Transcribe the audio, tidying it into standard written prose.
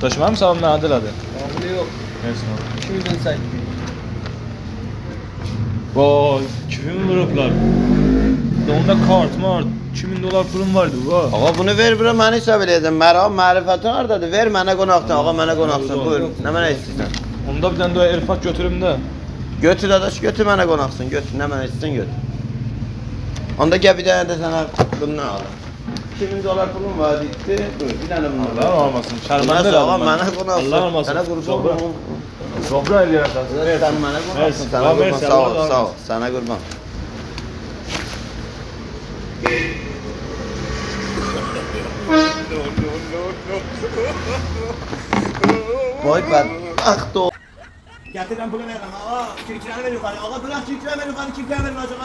Taşımam mı sağım Adil hadi. Abi yok. Neyse abi. 200'den saydı. Vay 2000 liralar. Onda kart mart 2000 dolar pulum vardı bu. Ağa bunu ver bura məni hesab eləyəcəm. Mənim mərifətin hardadır? Ver mənə qonaqsan. Ağa mənə qonaqsan. Buyur. Nə mənə istəyirsən? Onda bir tane de AirPod götürüm de. Götür adaş, götür mənə qonaqsan. Götür. Nə mənə istəyirsən götür. Onda gəl bir dənə də sənə bundan al. 2000 dolar pulum var gitti. Buyur. Bir dənə bundan. Allah almasın. Şərməndə Nasıl lazım. ağa mənə qonaqsan. Allah almasın. Sənə qurban Dobra. olum. Dobra eləyərsən. Sən mənə qonaqsan. Mersi. Sənə Allah qurban. mersi, Sağ ol, Allah sağ ol. Sənə qurban. Vay ben aktı o. Getiren pulu verin ağa. Kirkiren ver yukarı. Ağa bırak kirkiren ver yukarı. Kirkiren verin aşağı.